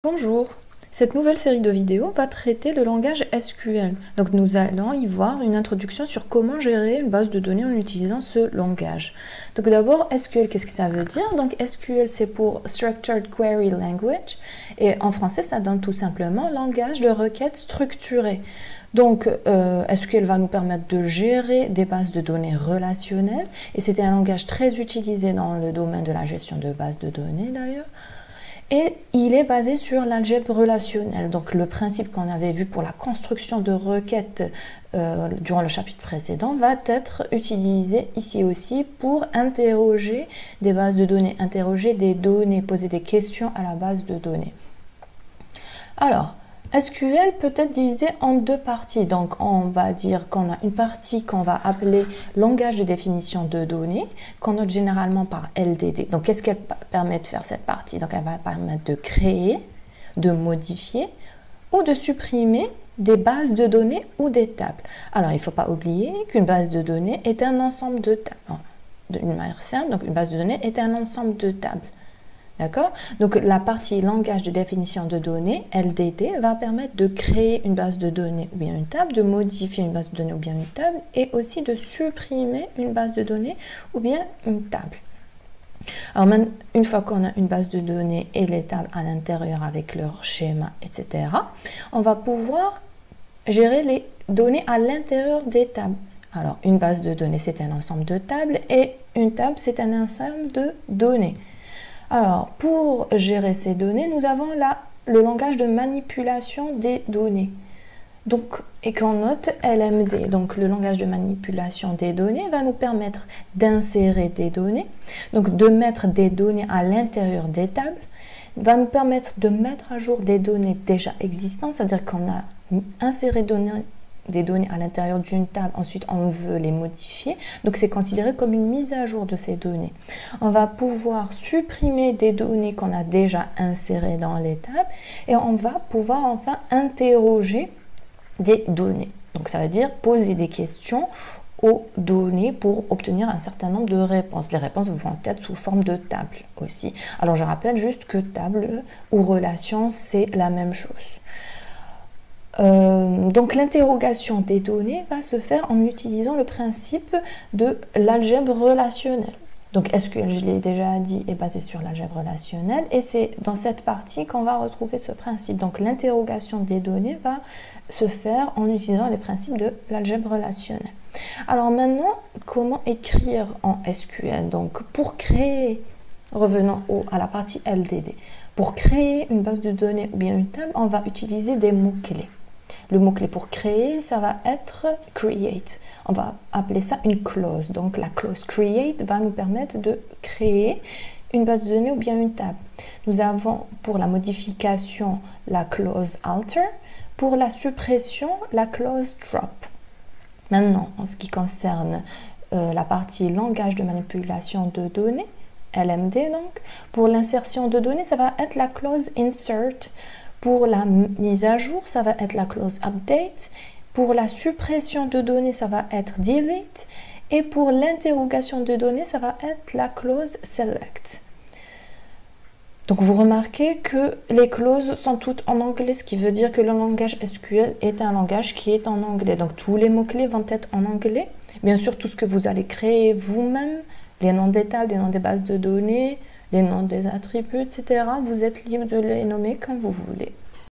Bonjour, cette nouvelle série de vidéos va traiter le langage SQL. Donc nous allons y voir une introduction sur comment gérer une base de données en utilisant ce langage. Donc d'abord, SQL, qu'est-ce que ça veut dire? Donc SQL, c'est pour Structured Query Language, et en français, ça donne tout simplement langage de requête structuré. Donc SQL va nous permettre de gérer des bases de données relationnelles, et c'était un langage très utilisé dans le domaine de la gestion de bases de données d'ailleurs. Et il est basé sur l'algèbre relationnelle. Donc le principe qu'on avait vu pour la construction de requêtes durant le chapitre précédent va être utilisé ici aussi pour interroger des bases de données, interroger des données, poser des questions à la base de données. Alors, SQL peut être divisé en deux parties. Donc, on va dire qu'on a une partie qu'on va appeler langage de définition de données, qu'on note généralement par LDD. Donc, qu'est-ce qu'elle permet de faire cette partie? Donc, elle va permettre de créer, de modifier ou de supprimer des bases de données ou des tables. Alors, il ne faut pas oublier qu'une base de données est un ensemble de tables. D'une manière simple, donc une base de données est un ensemble de tables. D'accord? Donc la partie langage de définition de données, LDD, va permettre de créer une base de données ou bien une table, de modifier une base de données ou bien une table, et aussi de supprimer une base de données ou bien une table. Alors maintenant, une fois qu'on a une base de données et les tables à l'intérieur avec leur schéma, etc., on va pouvoir gérer les données à l'intérieur des tables. Alors une base de données, c'est un ensemble de tables, et une table, c'est un ensemble de données. Alors, pour gérer ces données, nous avons là le langage de manipulation des données. Donc, et qu'on note LMD. Donc, le langage de manipulation des données va nous permettre d'insérer des données, donc de mettre des données à l'intérieur des tables, va nous permettre de mettre à jour des données déjà existantes, c'est-à-dire qu'on a inséré des données à l'intérieur d'une table, ensuite on veut les modifier, donc c'est considéré comme une mise à jour de ces données. On va pouvoir supprimer des données qu'on a déjà insérées dans les tables, et on va pouvoir enfin interroger des données. Donc ça veut dire poser des questions aux données pour obtenir un certain nombre de réponses. Les réponses vont être sous forme de table aussi. Alors je rappelle juste que table ou relation, c'est la même chose. Donc l'interrogation des données va se faire en utilisant le principe de l'algèbre relationnelle. Donc SQL, je l'ai déjà dit, est basé sur l'algèbre relationnelle, et c'est dans cette partie qu'on va retrouver ce principe. Donc l'interrogation des données va se faire en utilisant les principes de l'algèbre relationnelle. Alors maintenant, comment écrire en SQL? Donc pour créer, revenons à la partie LDD, pour créer une base de données ou bien une table, on va utiliser des mots-clés. Le mot-clé pour créer, ça va être create. On va appeler ça une clause. Donc la clause create va nous permettre de créer une base de données ou bien une table. Nous avons pour la modification la clause alter, pour la suppression la clause drop. Maintenant, en ce qui concerne la partie langage de manipulation de données, LMD donc, pour l'insertion de données, ça va être la clause insert. Pour la mise à jour, ça va être la clause update. Pour la suppression de données, ça va être delete. Et pour l'interrogation de données, ça va être la clause select. Donc vous remarquez que les clauses sont toutes en anglais, ce qui veut dire que le langage SQL est un langage qui est en anglais. Donc tous les mots-clés vont être en anglais. Bien sûr, tout ce que vous allez créer vous-même, les noms des tables, les noms des bases de données, les noms des attributs, etc., vous êtes libre de les nommer comme vous voulez.